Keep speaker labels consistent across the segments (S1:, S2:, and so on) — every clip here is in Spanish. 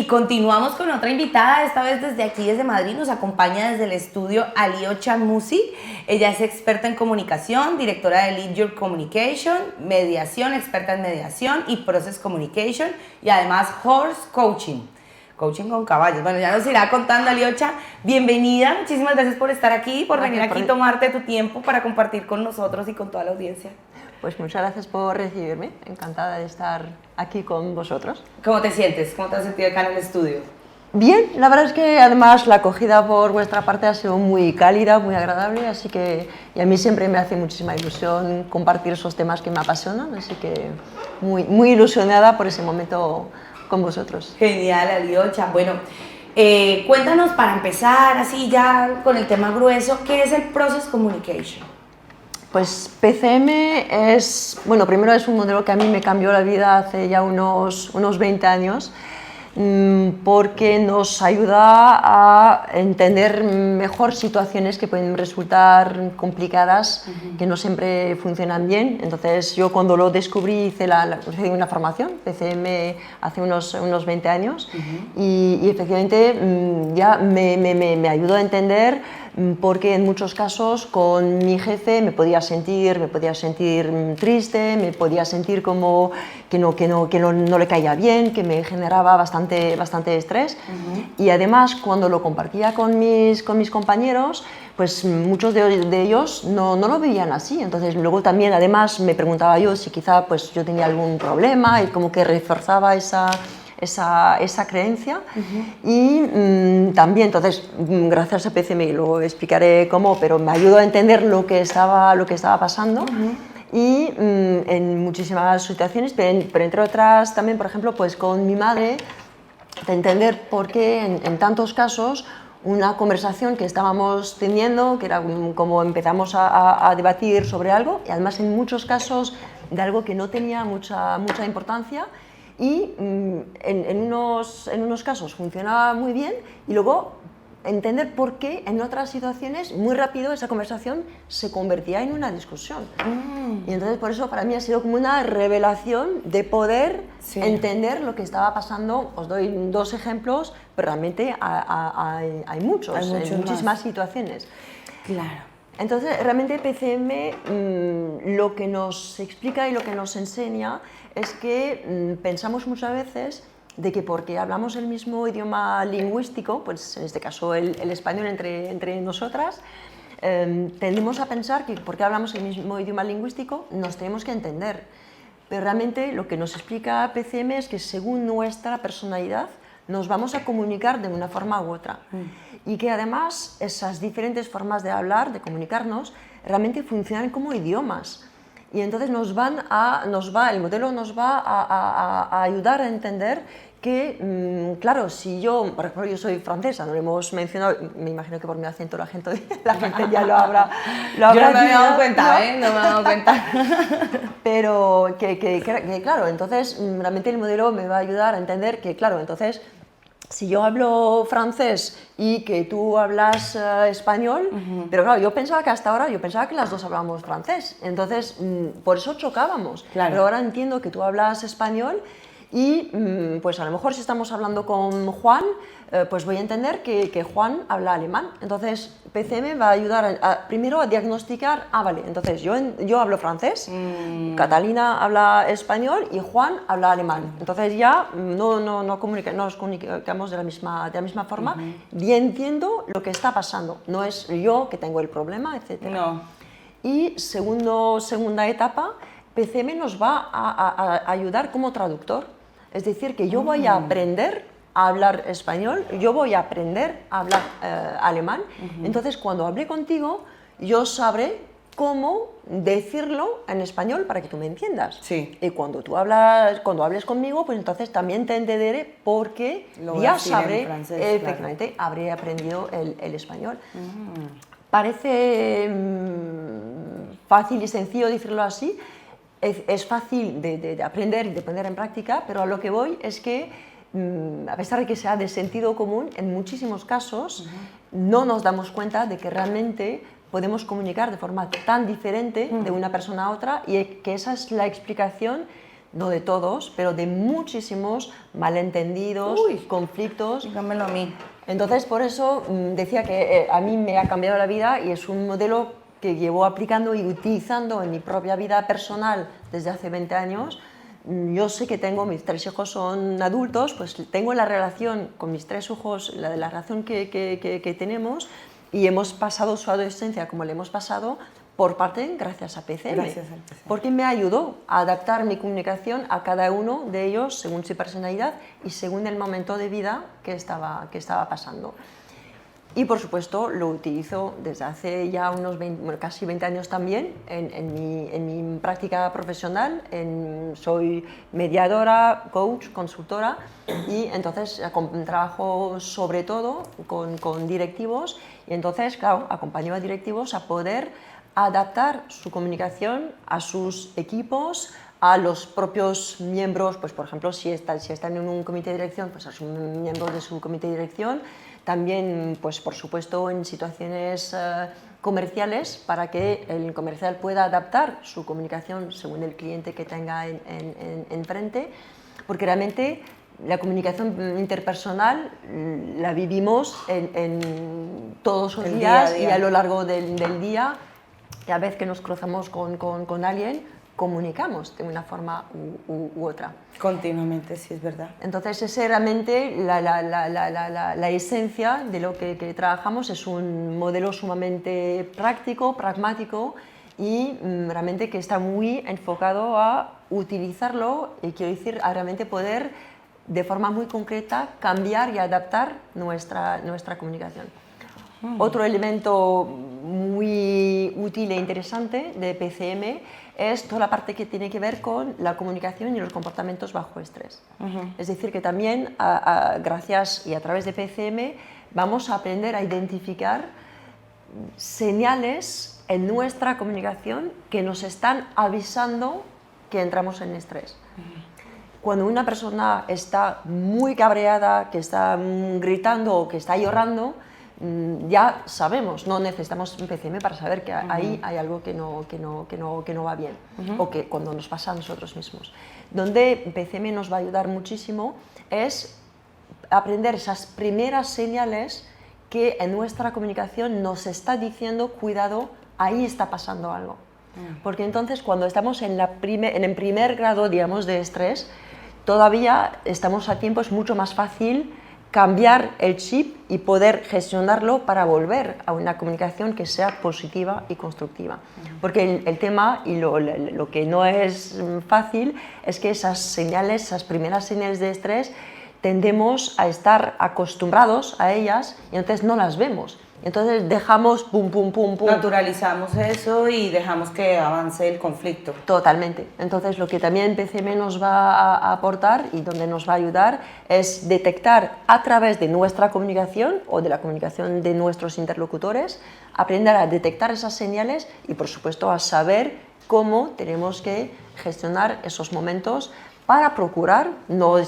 S1: Y continuamos con otra invitada, esta vez desde aquí, desde Madrid, nos acompaña desde el estudio Aliocha Musi. Ella es experta en comunicación, directora de Lead Your Communication, mediación, experta en mediación y Process Communication y además Horse Coaching. Coaching con caballos. Bueno, ya nos irá contando, Aliocha. Bienvenida, muchísimas gracias por estar aquí, por venir aquí, tomarte tu tiempo para compartir con nosotros y con toda la audiencia.
S2: Pues muchas gracias por recibirme, encantada de estar aquí con vosotros.
S1: ¿Cómo te sientes? ¿Cómo te has sentido acá en el estudio?
S2: Bien, la verdad es que además la acogida por vuestra parte ha sido muy cálida, muy agradable, así que y a mí siempre me hace muchísima ilusión compartir esos temas que me apasionan, así que muy ilusionada por ese momento con vosotros.
S1: Genial, Aliocha. Bueno, cuéntanos para empezar, así ya con el tema grueso, ¿qué es el Process Communication?
S2: Pues PCM es, bueno, primero es un modelo que a mí me cambió la vida hace ya unos 20 años, porque nos ayuda a entender mejor situaciones que pueden resultar complicadas, que no siempre funcionan bien. Entonces yo cuando lo descubrí hice una formación, PCM, hace unos 20 años, y efectivamente ya me ayudó a entender, porque en muchos casos con mi jefe me podía sentir triste, me podía sentir como que no le caía bien, que me generaba bastante estrés. Y además cuando lo compartía con mis compañeros, pues muchos de ellos no lo veían así. Entonces luego también además me preguntaba yo si quizá pues yo tenía algún problema y como que reforzaba esa creencia. Y también, entonces, gracias a PCM, y luego explicaré cómo, pero me ayudó a entender lo que estaba pasando. Y en muchísimas situaciones, pero entre otras también, por ejemplo, pues con mi madre, de entender por qué en tantos casos una conversación que estábamos teniendo, que era como empezamos a debatir sobre algo, y además en muchos casos de algo que no tenía mucha importancia, y en unos casos funcionaba muy bien, y luego entender por qué en otras situaciones muy rápido esa conversación se convertía en una discusión. Y entonces por eso para mí ha sido como una revelación de poder entender lo que estaba pasando. Os doy dos ejemplos, pero realmente hay muchísimas situaciones.
S1: Claro.
S2: Entonces, realmente PCM lo que nos explica y lo que nos enseña es que pensamos muchas veces de que porque hablamos el mismo idioma lingüístico, pues en este caso el español entre nosotras, tendemos a pensar que porque hablamos el mismo idioma lingüístico nos tenemos que entender. Pero realmente lo que nos explica PCM es que según nuestra personalidad nos vamos a comunicar de una forma u otra. Y que además esas diferentes formas de hablar, de comunicarnos, realmente funcionan como idiomas. Y entonces el modelo nos va a ayudar a entender que, claro, si yo, por ejemplo, yo soy francesa, no lo hemos mencionado, me imagino que por mi acento la gente ya lo habrá
S1: Yo no me había dado cuenta, ¿no? No me he dado cuenta.
S2: Pero que claro, entonces realmente el modelo me va a ayudar a entender que, claro, entonces si yo hablo francés y que tú hablas español, pero claro, yo pensaba que hasta ahora, que las dos hablábamos francés, entonces por eso chocábamos. Claro. Pero ahora entiendo que tú hablas español y pues a lo mejor si estamos hablando con Juan, pues voy a entender que Juan habla alemán. Entonces PCM va a ayudar primero a diagnosticar, vale, entonces yo hablo francés, Catalina habla español y Juan habla alemán. Entonces ya nos comunicamos de la misma forma y entiendo lo que está pasando. No es yo que tengo el problema, etc.
S1: No.
S2: Y segunda etapa, PCM nos va a ayudar como traductor. Es decir, que yo voy a aprender a hablar español, yo voy a aprender a hablar alemán. Entonces, cuando hable contigo, yo sabré cómo decirlo en español para que tú me entiendas.
S1: Sí.
S2: Y cuando hables conmigo, pues entonces también te entenderé porque ya sabré, efectivamente, claro, habré aprendido el español. Parece fácil y sencillo decirlo así. Es fácil de aprender y de poner en práctica, pero a lo que voy es que, a pesar de que sea de sentido común, en muchísimos casos no nos damos cuenta de que realmente podemos comunicar de forma tan diferente de una persona a otra y que esa es la explicación no de todos, pero de muchísimos malentendidos,
S1: Uy,
S2: conflictos.
S1: dígamelo a mí.
S2: Entonces, por eso decía que a mí me ha cambiado la vida y es un modelo que llevo aplicando y utilizando en mi propia vida personal desde hace 20 años. Yo sé que tengo, mis 3 hijos son adultos, pues tengo la relación con mis 3 hijos, la relación que tenemos, y hemos pasado su adolescencia como le hemos pasado, por parte gracias a PCM.
S1: Gracias al PCM.
S2: Porque me ayudó a adaptar mi comunicación a cada uno de ellos según su personalidad y según el momento de vida que estaba pasando. Y por supuesto lo utilizo desde hace ya unos 20, bueno, casi 20 años también en mi práctica profesional. Soy mediadora, coach, consultora, y entonces trabajo sobre todo con directivos, y entonces, claro, acompaño a directivos a poder adaptar su comunicación a sus equipos, a los propios miembros, pues por ejemplo, si están en un comité de dirección, pues a sus miembros de su comité de dirección. También, pues por supuesto, en situaciones comerciales, para que el comercial pueda adaptar su comunicación según el cliente que tenga enfrente, porque realmente la comunicación interpersonal la vivimos en todos los días y a lo largo del día. Cada vez que nos cruzamos con alguien, comunicamos de una forma u otra.
S1: Continuamente, sí, es verdad.
S2: Entonces, esa es realmente la esencia de lo que trabajamos. Es un modelo sumamente práctico, pragmático, y realmente que está muy enfocado a utilizarlo, y quiero decir, a realmente poder de forma muy concreta cambiar y adaptar nuestra comunicación. Otro elemento muy útil e interesante de PCM es toda la parte que tiene que ver con la comunicación y los comportamientos bajo estrés. Es decir, que también gracias y a través de PCM vamos a aprender a identificar señales en nuestra comunicación que nos están avisando que entramos en estrés. Cuando una persona está muy cabreada, que está gritando o que está llorando, ya sabemos, no necesitamos un PCM para saber que ahí hay algo que no va bien, o que cuando nos pasa a nosotros mismos. Donde PCM nos va a ayudar muchísimo es aprender esas primeras señales que en nuestra comunicación nos está diciendo, cuidado, ahí está pasando algo. Porque entonces, cuando estamos en el primer grado, digamos, de estrés, todavía estamos a tiempo, es mucho más fácil cambiar el chip y poder gestionarlo para volver a una comunicación que sea positiva y constructiva. Porque el tema, y lo que no es fácil, es que esas señales, esas primeras señales de estrés, tendemos a estar acostumbrados a ellas y entonces no las vemos. Entonces dejamos pum, pum, pum, pum.
S1: Naturalizamos eso y dejamos que avance el conflicto.
S2: Totalmente. Entonces lo que también PCM nos va a aportar y donde nos va a ayudar es detectar a través de nuestra comunicación o de la comunicación de nuestros interlocutores, aprender a detectar esas señales y por supuesto a saber cómo tenemos que gestionar esos momentos para procurar, no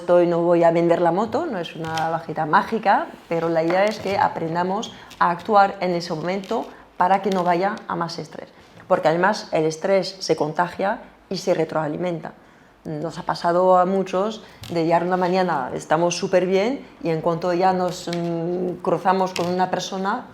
S2: voy a vender la moto, no es una bajita mágica, pero la idea es que aprendamos a actuar en ese momento para que no vaya a más estrés. Porque además el estrés se contagia y se retroalimenta. Nos ha pasado a muchos de llegar una mañana, estamos súper bien, y en cuanto ya nos cruzamos con una persona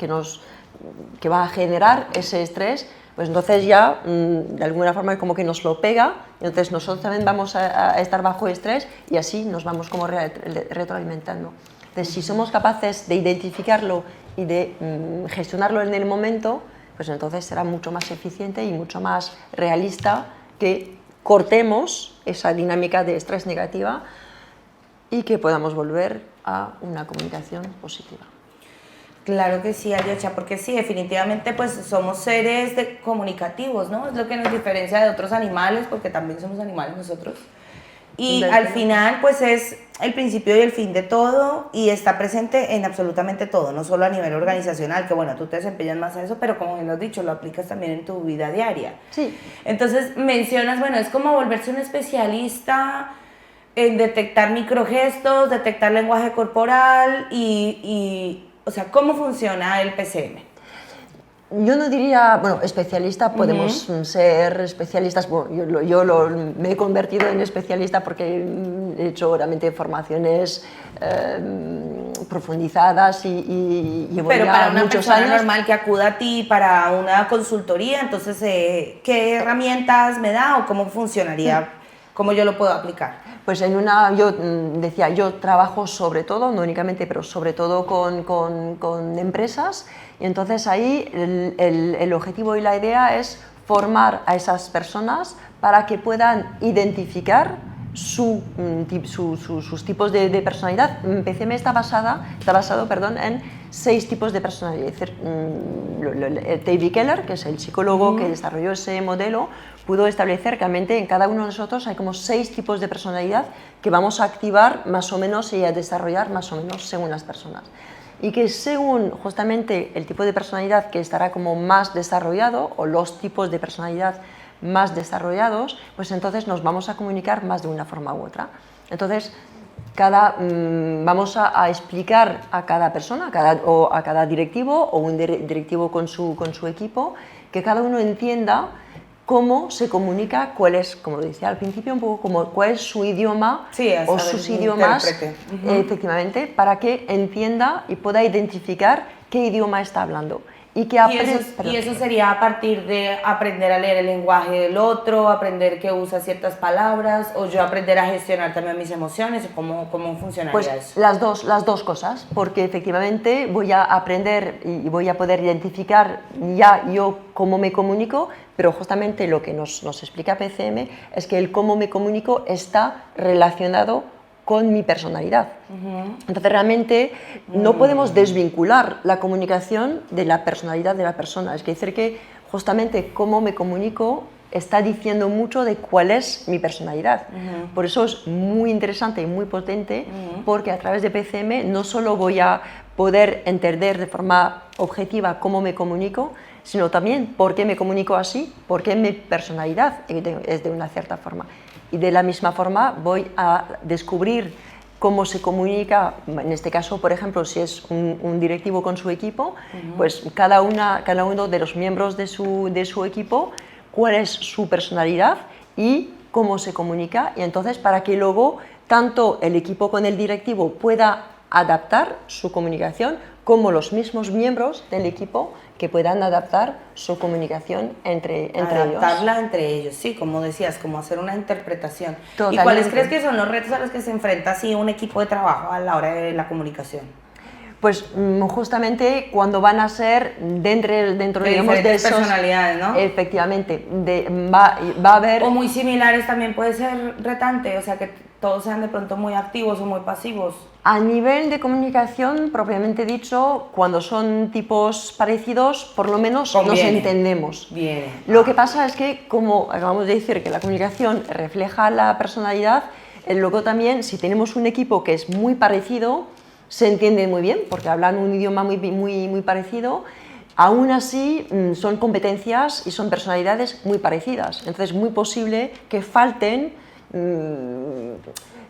S2: que va a generar ese estrés, pues entonces ya de alguna forma como que nos lo pega, y entonces nosotros también vamos a estar bajo estrés y así nos vamos como retroalimentando. Entonces, si somos capaces de identificarlo y de gestionarlo en el momento, pues entonces será mucho más eficiente y mucho más realista que cortemos esa dinámica de estrés negativa y que podamos volver a una comunicación positiva.
S1: Claro que sí, Alyosha, porque sí, definitivamente pues somos seres comunicativos, ¿no? Es lo que nos diferencia de otros animales, porque también somos animales nosotros. Y al final pues es el principio y el fin de todo, y está presente en absolutamente todo, no solo a nivel organizacional, que bueno, tú te desempeñas más en eso, pero como bien lo has dicho, lo aplicas también en tu vida diaria.
S2: Sí.
S1: Entonces mencionas, bueno, es como volverse un especialista en detectar microgestos, detectar lenguaje corporal y o sea, ¿cómo funciona el PCM?
S2: Yo no diría, bueno, especialista, podemos ser especialistas, bueno, me he convertido en especialista porque he hecho realmente formaciones profundizadas y llevo
S1: Pero
S2: ya
S1: para una
S2: muchos
S1: persona
S2: años.
S1: normal que acuda a ti para una consultoría, entonces, ¿qué herramientas me da o cómo funcionaría? ¿Cómo yo lo puedo aplicar?
S2: Pues yo decía, yo trabajo sobre todo, no únicamente, pero sobre todo con empresas, y entonces ahí el objetivo y la idea es formar a esas personas para que puedan identificar sus tipos de personalidad. PCM está basado, en 6 tipos de personalidad. Es decir, David Keller, que es el psicólogo que desarrolló ese modelo, pudo establecer que realmente en cada uno de nosotros hay como 6 tipos de personalidad que vamos a activar más o menos y a desarrollar más o menos según las personas. Y que según justamente el tipo de personalidad que estará como más desarrollado o los tipos de personalidad más desarrollados, pues entonces nos vamos a comunicar más de una forma u otra. Entonces, vamos a explicar a cada persona, a cada directivo o un directivo con su equipo, que cada uno entienda cómo se comunica, cuál es, como lo decía al principio, un poco cuál es su idioma o sus idiomas, efectivamente, para que entienda y pueda identificar qué idioma está hablando.
S1: Y eso sería a partir de aprender a leer el lenguaje del otro, aprender que usa ciertas palabras, o yo aprender a gestionar también mis emociones, ¿cómo funcionaría
S2: pues
S1: eso?
S2: Las dos cosas, porque efectivamente voy a aprender y voy a poder identificar ya yo cómo me comunico, pero justamente lo que nos explica PCM es que el cómo me comunico está relacionado con mi personalidad. Entonces realmente no podemos desvincular la comunicación de la personalidad de la persona. Es decir, que justamente cómo me comunico está diciendo mucho de cuál es mi personalidad. Por eso es muy interesante y muy potente, porque a través de PCM no solo voy a poder entender de forma objetiva cómo me comunico, sino también por qué me comunico así, por qué mi personalidad es de una cierta forma. Y de la misma forma voy a descubrir cómo se comunica, en este caso, por ejemplo, si es un directivo con su equipo, pues cada uno de los miembros de su equipo, cuál es su personalidad y cómo se comunica, y entonces para que luego tanto el equipo con el directivo pueda adaptar su comunicación, como los mismos miembros del equipo que puedan adaptar su comunicación entre ellos.
S1: Adaptarla entre ellos, sí, como decías, como hacer una interpretación.
S2: Totalmente.
S1: ¿Y cuáles crees que son los retos a los que se enfrenta así un equipo de trabajo a la hora de la comunicación?
S2: Pues justamente cuando van a ser dentro
S1: de diferentes personalidades, ¿no?
S2: Efectivamente, va a haber...
S1: O muy similares también puede ser retante, o sea que todos sean de pronto muy activos o muy pasivos.
S2: A nivel de comunicación, propiamente dicho, cuando son tipos parecidos, por lo menos nos entendemos.
S1: Bien.
S2: Lo que pasa es que, como acabamos de decir, que la comunicación refleja la personalidad, luego también, si tenemos un equipo que es muy parecido, se entiende muy bien, porque hablan un idioma muy parecido. Aún así, son competencias y son personalidades muy parecidas. Entonces, es muy posible que falten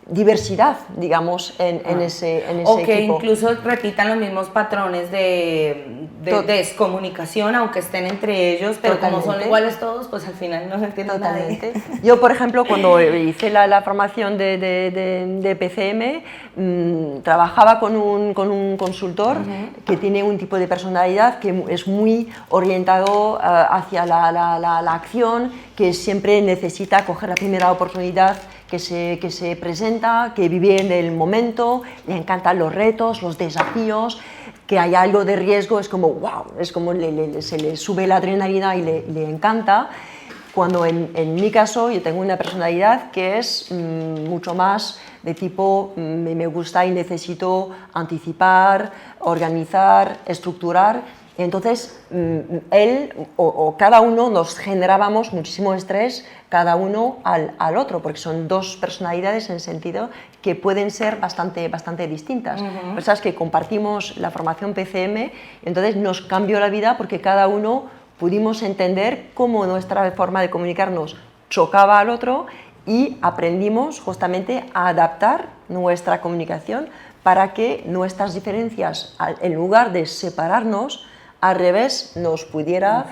S2: diversidad, digamos, en ese
S1: o que
S2: equipo.
S1: Incluso repitan los mismos patrones de descomunicación, aunque estén entre ellos, pero
S2: Totalmente.
S1: como son iguales todos, pues al final no se entiende
S2: Totalmente.
S1: nadie.
S2: Yo, por ejemplo, cuando hice la formación de PCM, trabajaba con un consultor que tiene un tipo de personalidad que es muy orientado hacia la acción, que siempre necesita coger la primera oportunidad que se presenta, que vive en el momento, le encantan los retos, los desafíos, que hay algo de riesgo, es como wow, es como se le sube la adrenalina y le encanta. Cuando en mi caso yo tengo una personalidad que es mucho más de tipo me gusta y necesito anticipar, organizar, estructurar. Entonces, él o cada uno nos generábamos muchísimo estrés, cada uno al otro, porque son dos personalidades en el sentido que pueden ser bastante distintas. Pero sabes que compartimos la formación PCM, entonces nos cambió la vida porque cada uno pudimos entender cómo nuestra forma de comunicarnos chocaba al otro y aprendimos justamente a adaptar nuestra comunicación para que nuestras diferencias, en lugar de separarnos, al revés nos pudiera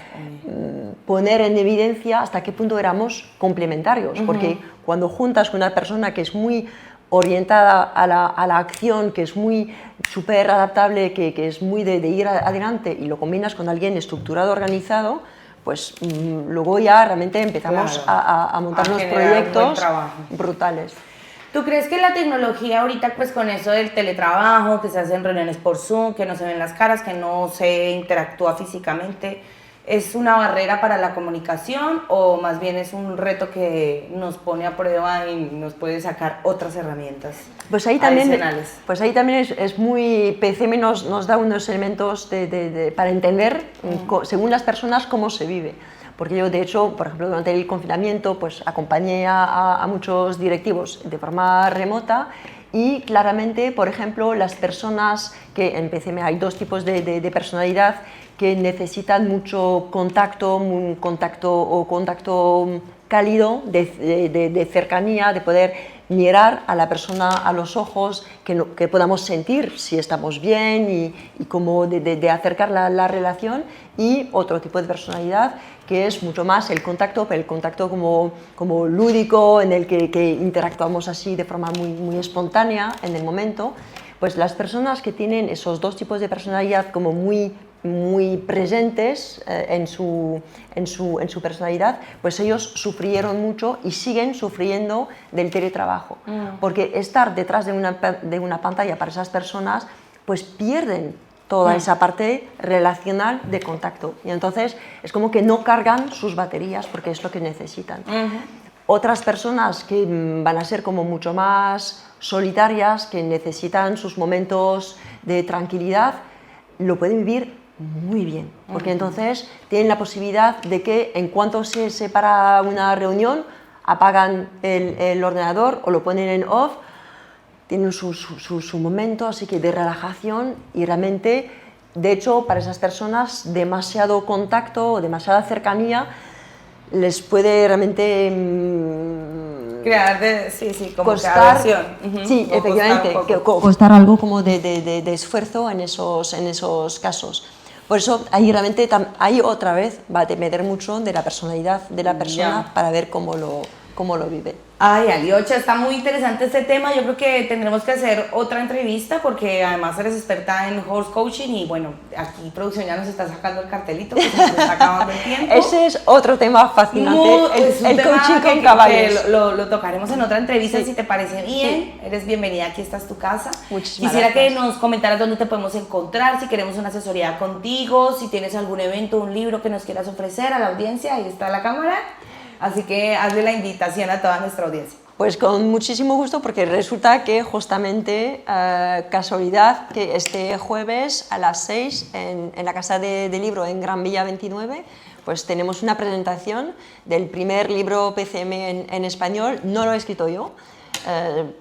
S2: poner en evidencia hasta qué punto éramos complementarios, porque cuando juntas con una persona que es muy orientada a la acción, que es muy súper adaptable, que es muy de ir adelante, y lo combinas con alguien estructurado, organizado, pues luego ya realmente empezamos a montar unos proyectos brutales.
S1: ¿Tú crees que la tecnología ahorita, pues con eso del teletrabajo, que se hacen reuniones por Zoom, que no se ven las caras, que no se interactúa físicamente, es una barrera para la comunicación o más bien es un reto que nos pone a prueba y nos puede sacar otras herramientas adicionales?
S2: Pues ahí también es muy... PCM nos da unos elementos para entender, según las personas, cómo se vive. Porque yo, de hecho, por ejemplo, durante el confinamiento, pues acompañé a muchos directivos de forma remota y claramente, por ejemplo, las personas que en PCM hay dos tipos de personalidad que necesitan mucho contacto cálido, de cercanía, de poder mirar a la persona a los ojos, que podamos sentir si estamos bien y como de acercar la relación, y otro tipo de personalidad que es mucho más el contacto, pero el contacto como lúdico, en el que interactuamos así de forma muy espontánea en el momento. Pues las personas que tienen esos dos tipos de personalidad como muy presentes en su personalidad, pues ellos sufrieron mucho y siguen sufriendo del teletrabajo, porque estar detrás de una pantalla para esas personas, pues pierden toda esa parte relacional de contacto, y entonces es como que no cargan sus baterías porque es lo que necesitan. Otras personas que van a ser como mucho más solitarias, que necesitan sus momentos de tranquilidad, lo pueden vivir muy bien, porque entonces tienen la posibilidad de que en cuanto se separa una reunión, apagan el ordenador o lo ponen en off, tienen su momento así que de relajación, y realmente, de hecho, para esas personas demasiado contacto o demasiada cercanía les puede realmente
S1: crear como
S2: costar,
S1: sí,
S2: efectivamente, costar algo como de esfuerzo en esos casos. Por eso ahí realmente otra vez va a depender mucho de la personalidad de la persona para ver cómo lo vive.
S1: Ay, Aliocha, está muy interesante este tema. Yo creo que tendremos que hacer otra entrevista porque además eres experta en horse coaching y bueno, aquí producción ya nos está sacando el cartelito que se nos está acabando el tiempo.
S2: Ese es otro tema fascinante, el coaching con caballos.
S1: Lo tocaremos en otra entrevista, si te parece bien. Sí. Eres bienvenida, aquí está tu casa. Quisiera que nos comentaras dónde te podemos encontrar, si queremos una asesoría contigo, si tienes algún evento, un libro que nos quieras ofrecer a la audiencia. Ahí está la cámara. Así que hazle la invitación a toda nuestra audiencia.
S2: Pues con muchísimo gusto, porque resulta que justamente, casualidad, que este jueves a las 6 en la Casa de Libro en Gran Vía 29, pues tenemos una presentación del primer libro PCM en español. No lo he escrito yo,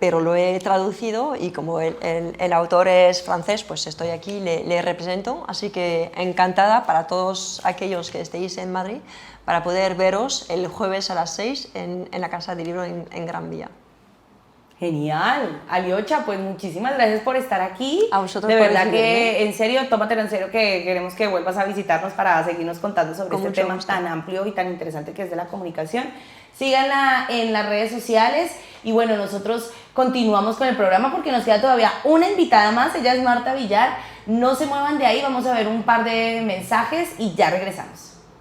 S2: pero lo he traducido, y como el autor es francés, pues estoy aquí, le represento, así que encantada para todos aquellos que estéis en Madrid para poder veros el jueves a las 6 en la Casa de Libro en Gran Vía.
S1: Genial, Aliocha, pues muchísimas gracias por estar aquí.
S2: A vosotros.
S1: De verdad que, en serio, tómatelo en serio, que queremos que vuelvas a visitarnos para seguirnos contando sobre este tema tan amplio y tan interesante que es de la comunicación. Síganla en las redes sociales y bueno, nosotros continuamos con el programa porque nos queda todavía una invitada más, ella es Marta Villar. No se muevan de ahí, vamos a ver un par de mensajes y ya regresamos.